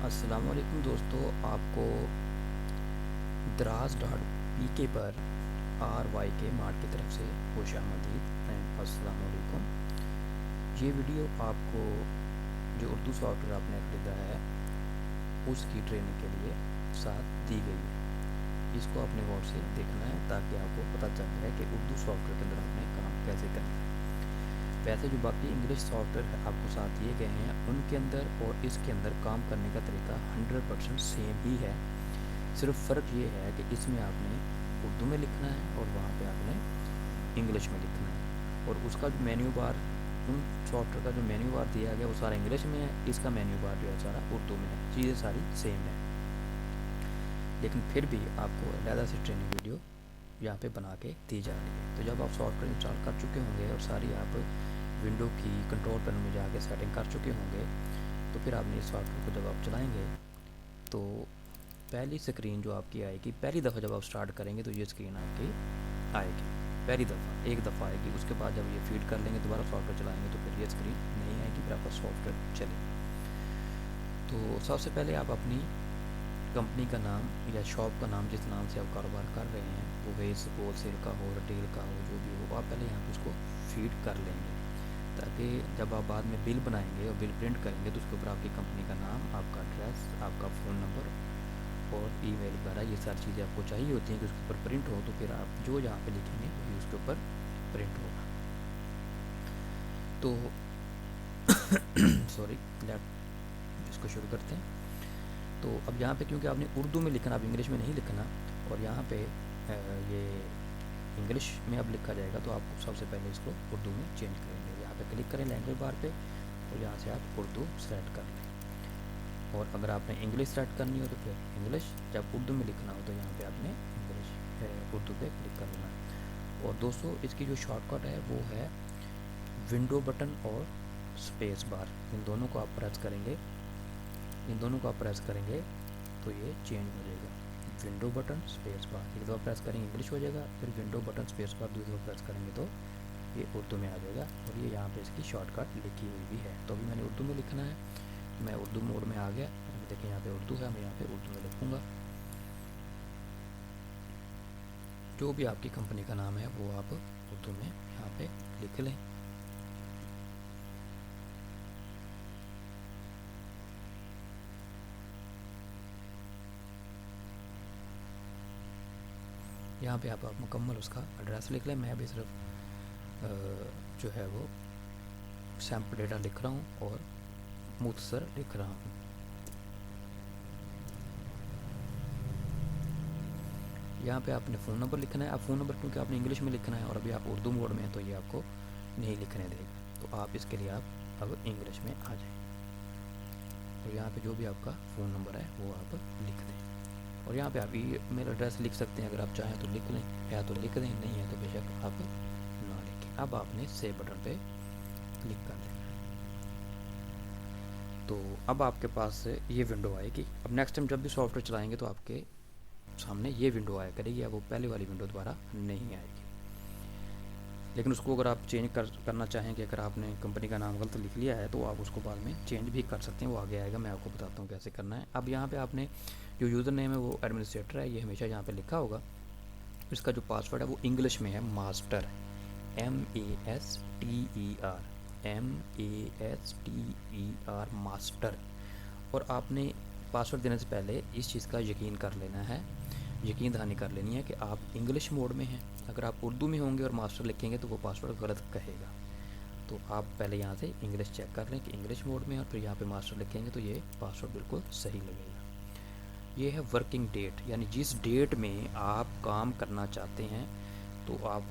अस्सलाम वालेकुम दोस्तों, आपको दराज डॉट पी के पर RYK मार्ट की तरफ से खुशामदीद एंड अस्सलाम वालेकुम। ये वीडियो आपको जो उर्दू सॉफ्टवेयर आपने ख़रीदा है उसकी ट्रेनिंग के लिए साथ दी गई है। इसको अपने गौर से देखना है ताकि आपको पता चल जाए कि उर्दू सॉफ्टवेयर के अंदर आपने काम कैसे करना है। वैसे जो बाकी इंग्लिश सॉफ्टवेयर आपको साथ दिए गए हैं उनके अंदर और इसके अंदर काम करने का तरीका 100% सेम ही है। सिर्फ फ़र्क ये है कि इसमें आपने उर्दू में लिखना है और वहाँ पे आपने इंग्लिश में लिखना है। और उसका जो मेन्यू बार, उन सॉफ्टवेयर का जो मेन्यू बार दिया गया वो सारा इंग्लिश में है, इसका मेन्यू बार जो है सारा उर्दू में है। चीज़ें सारी सेम है, लेकिन फिर भी आपको अलहदा से ट्रेनिंग वीडियो यहाँ पे बना के दी जा रही है। तो जब आप सॉफ्टवेयर इंस्टॉल कर चुके होंगे और सारी आप विंडो की कंट्रोल पैनल में जाके सेटिंग कर चुके होंगे, तो फिर आपने इस सॉफ्टवेयर को जब आप चलाएंगे तो पहली स्क्रीन जो आपकी आएगी, पहली दफ़ा जब आप स्टार्ट करेंगे तो ये स्क्रीन आपकी आएगी, पहली दफ़ा एक दफ़ा आएगी। उसके बाद जब ये फीड कर लेंगे, दोबारा सॉफ्टवेयर चलाएंगे तो फिर ये स्क्रीन नहीं आएगी, फिर आपका सॉफ्टवेयर चलेगा। तो सबसे पहले आप अपनी कंपनी का नाम या शॉप का नाम, जिस नाम से आप कारोबार कर रहे हैं, वो वेज होलसेल का हो, रिटेल का हो, जो भी हो, आप पहले यहाँ पे उसको फीड कर लेंगे ताकि जब आप बाद में बिल बनाएंगे और बिल प्रिंट करेंगे तो उसके ऊपर आपकी कंपनी का नाम, आपका एड्रेस, आपका फ़ोन नंबर और ईमेल वगैरह ये सारी चीज़ें आपको चाहिए होती हैं कि उसके ऊपर प्रिंट हो। तो फिर आप जो यहाँ पे लिखेंगे वही उसके ऊपर प्रिंट होगा। तो सॉरी, लेट इसको शुरू करते हैं। तो अब यहाँ पे क्योंकि आपने उर्दू में लिखना, अब इंग्लिश में नहीं लिखना, और यहाँ पे ये इंग्लिश में अब लिखा जाएगा, तो आप सबसे पहले इसको उर्दू में चेंज करेंगे। यहाँ पे क्लिक करें लैंग्वेज बार पे और यहाँ से आप उर्दू सेलेक्ट कर लें। और अगर आपने इंग्लिश सेलेक्ट करनी हो तो फिर इंग्लिश, जब उर्दू में लिखना हो तो यहाँ पे आपने इंग्लिश उर्दू पे क्लिक कर लेना। और दोस्तों, इसकी जो शॉर्टकट है वो है विंडो बटन और स्पेस बार। इन दोनों को आप प्रेस करेंगे, इन दोनों को आप प्रेस करेंगे तो ये चेंज हो जाएगा। विंडो बटन स्पेस बार एक दफ़ा प्रेस करेंगे इंग्लिश हो जाएगा, फिर विंडो बटन स्पेस बार दूसरी दफ़ा प्रेस करेंगे तो ये उर्दू में आ जाएगा। और ये यहाँ पे इसकी शॉर्टकट लिखी हुई भी है। तो अभी मैंने उर्दू में लिखना है, मैं उर्दू मोड में आ गया। अभी देखिए यहाँ पे उर्दू है, मैं यहाँ पे उर्दू में लिखूँगा। जो भी आपकी कंपनी का नाम है वो आप उर्दू में यहाँ पे लिख लें। यहाँ पे आप मुकम्मल उसका एड्रेस लिख लें। मैं अभी सिर्फ जो है वो सैम्पल डेटा लिख रहा हूँ और मुख्तसर लिख रहा हूँ। यहाँ पे आपने फ़ोन नंबर लिखना है। आप फ़ोन नंबर क्योंकि आपने इंग्लिश में लिखना है और अभी आप उर्दू मोड में हैं तो ये आपको नहीं लिखने देगा, तो आप इसके लिए आप अब इंग्लिश में आ जाएं। और यहाँ पे जो भी आपका फ़ोन नंबर है वो आप लिख दें। और यहाँ पे आप ईमेल एड्रेस लिख सकते हैं, अगर आप चाहें तो लिख लें, या तो लिख दें, नहीं है तो बेशक आप ना लिखें। अब आपने सेव बटन पे क्लिक कर देना है। तो अब आपके पास ये विंडो आएगी। अब नेक्स्ट टाइम जब भी सॉफ्टवेयर चलाएंगे तो आपके सामने ये विंडो आया करेगी, या वो पहले वाली विंडो दोबारा नहीं आएगी। लेकिन उसको अगर आप चेंज करना चाहें कि अगर आपने कंपनी का नाम गलत लिख लिया है तो आप उसको बाद में चेंज भी कर सकते हैं, वो आगे आएगा, मैं आपको बताता हूँ कैसे करना है। अब यहाँ पे आपने जो यूज़र नेम है वो एडमिनिस्ट्रेटर है, ये हमेशा यहाँ पे लिखा होगा। इसका जो पासवर्ड है वो इंग्लिश में है, मास्टर, MASTER मास्टर। और आपने पासवर्ड देने से पहले इस चीज़ का यकीन कर लेना है, यकीन दहानी कर लेनी है कि आप इंग्लिश मोड में हैं। अगर आप उर्दू में होंगे और मास्टर लिखेंगे तो वो पासवर्ड गलत कहेगा। तो आप पहले यहाँ से इंग्लिश चेक कर लें कि इंग्लिश मोड में है, और फिर यहाँ पे मास्टर लिखेंगे तो ये पासवर्ड बिल्कुल सही लगेगा। ये है वर्किंग डेट, यानी जिस डेट में आप काम करना चाहते हैं तो आप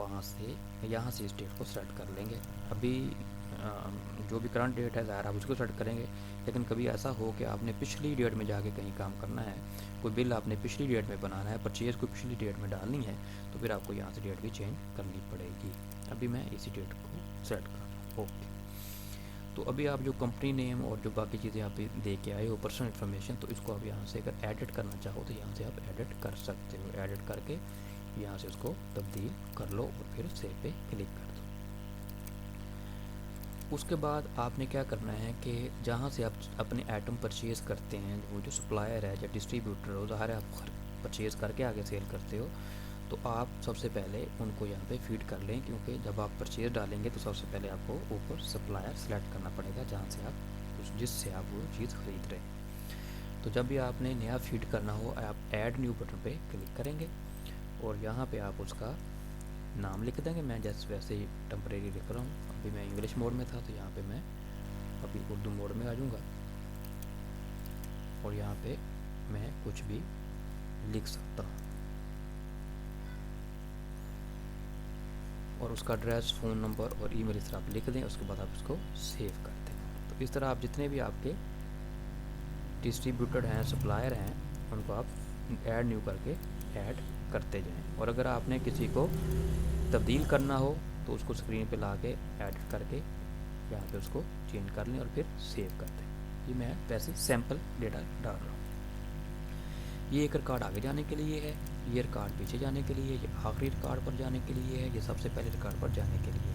यहाँ से इस डेट को सेलेक्ट कर लेंगे। अभी जो भी करंट डेट है ज़ाहिर आप उसको सेलेक्ट करेंगे, लेकिन कभी ऐसा हो कि आपने पिछली डेट में जाके कहीं काम करना है, कोई बिल आपने पिछली डेट में बनाना है, परचेज़ को पिछली डेट में डालनी है, तो फिर आपको यहाँ से डेट भी चेंज करनी पड़ेगी। अभी मैं इसी डेट को सेलेक्ट कर रहा हूँ, ओके। तो अभी आप जो कंपनी नेम और जो बाकी चीज़ें आप दे के आए हो, पर्सनल इन्फॉर्मेशन, तो इसको आप यहाँ से अगर एडिट करना चाहो तो यहाँ से आप एडिट कर सकते हो। एडिट करके यहाँ से उसको तब्दील कर लो और फिर सेव पे क्लिक कर दो। اس کے بعد آپ نے کیا کرنا ہے کہ جہاں سے آپ اپنے آئٹم پرچیز کرتے ہیں، وہ جو سپلائر ہے یا ڈسٹریبیوٹر ہو، ظاہر ہے آپ پرچیز کر کے آگے سیل کرتے ہو، تو آپ سب سے پہلے ان کو یہاں پہ فیڈ کر لیں، کیونکہ جب آپ پرچیز ڈالیں گے تو سب سے پہلے آپ کو اوپر سپلائر سلیکٹ کرنا پڑے گا جہاں سے آپ جس سے آپ وہ چیز خرید رہے ہیں۔ تو جب بھی آپ نے نیا فیڈ کرنا ہو، آپ ایڈ نیو بٹن پہ کلک کریں گے اور یہاں پہ آپ اس کا نام لکھ دیں گے۔ میں جیسے ویسے ہی ٹمپریری لکھ رہا ہوں، ابھی میں انگلش موڈ میں تھا تو یہاں پہ میں ابھی اردو موڈ میں آ جاؤں گا اور یہاں پہ میں کچھ بھی لکھ سکتا ہوں اور اس کا ایڈریس، فون نمبر اور ای میل اس طرح آپ لکھ دیں۔ اس کے بعد آپ اس کو سیو کر دیں۔ تو اس طرح آپ جتنے بھی آپ کے ڈسٹریبیوٹر ہیں، سپلائر ہیں، ان کو آپ ایڈ نیو کر کے ایڈ کرتے جائیں، اور اگر آپ نے کسی کو تبدیل کرنا ہو تو اس کو اسکرین پہ لا کے ایڈ کر کے یہاں پہ اس کو چینج کر لیں اور پھر سیو کر دیں۔ یہ میں ویسے سیمپل ڈیٹا ڈال رہا ہوں۔ یہ ایک ریکارڈ آگے جانے کے لیے ہے، یہ ریکارڈ پیچھے جانے کے لیے، یہ آخری ریکارڈ پر جانے کے لیے ہے، یہ سب سے پہلے ریکارڈ پر جانے کے لیے۔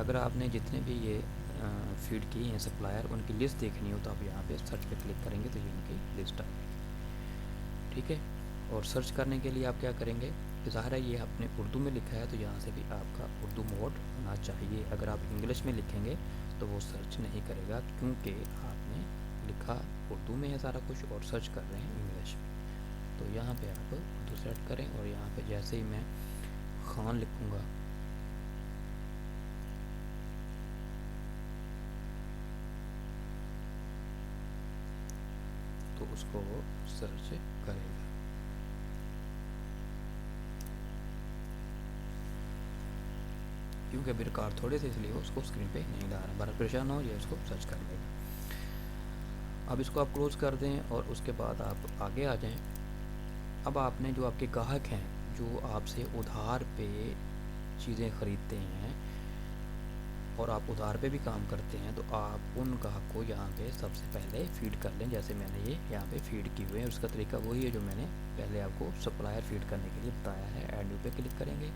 اگر آپ نے جتنے بھی یہ فیڈ کیے ہیں سپلائر، ان کی لسٹ دیکھنی ہو تو آپ یہاں پہ سرچ پہ کلک کریں گے تو یہ ان کی لسٹ آ جائے گی، ٹھیک ہے۔ اور سرچ کرنے کے لیے آپ کیا کریں گے کہ ظاہر ہے یہ آپ نے اردو میں لکھا ہے تو یہاں سے بھی آپ کا اردو موڈ ہونا چاہیے۔ اگر آپ انگلش میں لکھیں گے تو وہ سرچ نہیں کرے گا، کیونکہ آپ نے لکھا اردو میں ہے سارا کچھ اور سرچ کر رہے ہیں انگلش میں۔ تو یہاں پہ آپ اردو سیٹ کریں اور یہاں پہ جیسے ہی میں خان لکھوں گا تو اس کو وہ سرچ کرے گا۔ کیونکہ ابھی ریکارڈ تھوڑے سے، اس لیے وہ اس کو اسکرین پہ نہیں لا رہا، بڑا پریشان نہ ہو جائے، اس کو سرچ کر لے گا۔ اب اس کو آپ کلوز کر دیں اور اس کے بعد آپ آگے آ جائیں۔ اب آپ نے جو آپ کے گاہک ہیں، جو آپ سے ادھار پہ چیزیں خریدتے ہیں اور آپ ادھار پہ بھی کام کرتے ہیں، تو آپ ان گاہک کو یہاں پہ سب سے پہلے فیڈ کر لیں، جیسے میں نے یہ یہاں پہ فیڈ کی ہوئے ہیں۔ اس کا طریقہ وہی ہے جو میں نے پہلے آپ کو سپلائر فیڈ کرنے کے لیے بتایا ہے۔ ایڈ نیو پہ کلک کریں گے،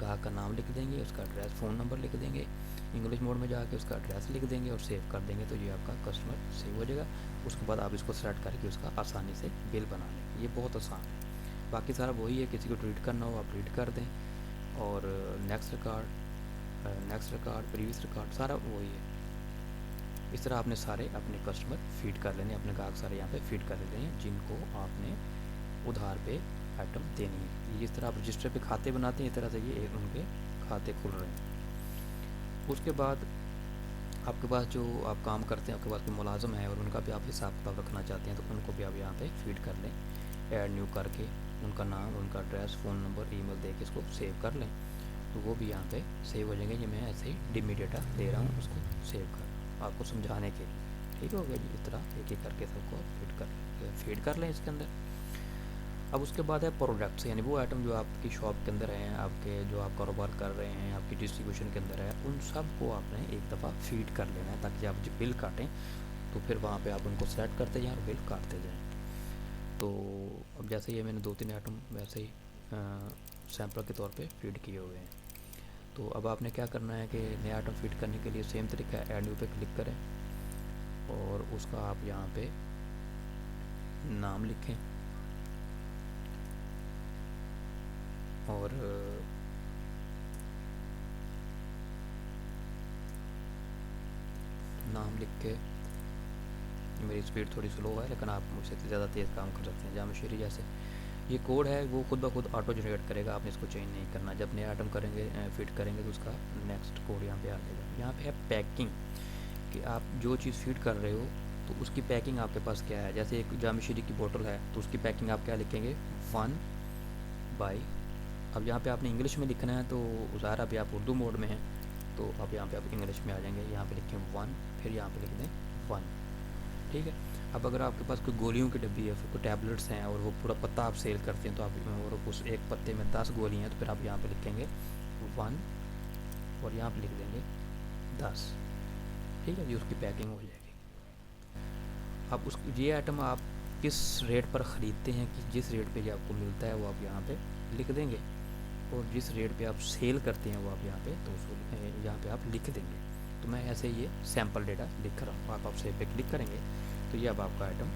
گاہک کا نام لکھ دیں گے، اس کا ایڈریس، فون نمبر لکھ دیں گے، انگلش موڈ میں جا کے اس کا ایڈریس لکھ دیں گے اور سیو کر دیں گے، تو یہ آپ کا کسٹمر سیو ہو جائے گا۔ اس کے بعد آپ اس کو سلیکٹ کر کے اس کا آسانی سے بل بنا لیں۔ یہ بہت آسان ہے، باقی سارا وہی ہے۔ کسی کو ڈیلیٹ کرنا ہو آپ ڈیلیٹ کر دیں، اور نیکسٹ ریکارڈ، پریویس ریکارڈ، سارا وہی ہے۔ اس طرح آپ نے سارے اپنے کسٹمر فیڈ کر لینے، اپنے گاہک سارے یہاں پہ فیڈ کر لیتے ہیں جن کو آپ نے ادھار پہ آئٹم دینی ہے۔ جس طرح آپ رجسٹر پہ کھاتے بناتے ہیں، اس طرح سے یہ ان کے کھاتے کھل رہے ہیں۔ اس کے بعد آپ کے پاس جو آپ کام کرتے ہیں، آپ کے پاس کوئی ملازم ہے اور ان کا بھی آپ حساب کتاب رکھنا چاہتے ہیں، تو ان کو بھی آپ یہاں پہ فیڈ کر لیں، ایڈ نیو کر کے ان کا نام، ان کا ایڈریس، فون نمبر، ای میل دے کے اس کو سیو کر لیں، تو وہ بھی یہاں پہ سیو ہو جائیں گے۔ یہ میں ایسے ہی ڈمی ڈیٹا دے رہا ہوں، اس کو سیو کر رہا ہوں آپ کو سمجھانے کے لیے، ٹھیک ہو گیا جی۔ اس طرح ایک ایک کر کے سب کو فیڈ کر لیں اس کے اندر۔ اب اس کے بعد ہے پروڈکٹس، یعنی وہ آئٹم جو آپ کی شاپ کے اندر ہیں، آپ کے جو آپ کاروبار کر رہے ہیں، آپ کی ڈسٹریبیوشن کے اندر ہے، ان سب کو آپ نے ایک دفعہ فیڈ کر لینا ہے، تاکہ آپ جب بل کاٹیں تو پھر وہاں پہ آپ ان کو سلیکٹ کرتے جائیں اور بل کاٹتے جائیں۔ تو اب جیسے یہ میں نے 2-3 آئٹم ویسے ہی سیمپل کے طور پہ فیڈ کیے ہوئے ہیں۔ تو اب آپ نے کیا کرنا ہے کہ نیا آئٹم فیڈ کرنے کے لیے سیم طریقہ ہے، ایڈ نیو پہ کلک کریں اور اس کا آپ یہاں پہ نام لکھیں اور نام لکھ کے، میری اسپیڈ تھوڑی سلو ہے لیکن آپ مجھ سے زیادہ تیز کام کر سکتے ہیں، جامع شیری جیسے۔ یہ کوڈ ہے وہ خود بخود آٹو جنریٹ کرے گا، آپ نے اس کو چینج نہیں کرنا۔ جب نیا آئٹم کریں گے، فیڈ کریں گے، تو اس کا نیکسٹ کوڈ یہاں پہ آ جائے گا۔ یہاں پہ ہے پیکنگ، کہ آپ جو چیز فیڈ کر رہے ہو تو اس کی پیکنگ آپ کے پاس کیا ہے۔ جیسے ایک جامع شیری کی بوٹل ہے تو اس کی پیکنگ آپ کیا لکھیں گے، 1/۔ اب یہاں پہ آپ نے انگلش میں لکھنا ہے تو ظاہر ابھی آپ اردو موڈ میں ہیں تو اب یہاں پہ آپ انگلش میں آ جائیں گے، یہاں پہ لکھیں 1، پھر یہاں پہ لکھ دیں 1، ٹھیک ہے۔ اب اگر آپ کے پاس کوئی گولیوں کی ڈبی ہے، پھر کوئی ٹیبلٹس ہیں اور وہ پورا پتہ آپ سیل کرتے ہیں، تو آپ اور اس ایک پتے میں 10 گولی ہیں، تو پھر آپ یہاں پہ لکھیں گے 1 اور یہاں پہ لکھ دیں گے 10، ٹھیک ہے جی۔ اس کی پیکنگ ہو جائے گی۔ اب اس یہ آئٹم آپ کس ریٹ پر خریدتے ہیں، کہ جس ریٹ پہ یہ آپ کو ملتا ہے وہ آپ یہاں پہ لکھ دیں گے، اور جس ریٹ پہ آپ سیل کرتے ہیں وہ آپ یہاں پہ، تو یہاں پہ آپ لکھ دیں گے۔ تو तो मैं ऐसे ये सैम्पल डेटा लिख रहा हूँ। आप सेव पे क्लिक करेंगे तो ये अब आपका आइटम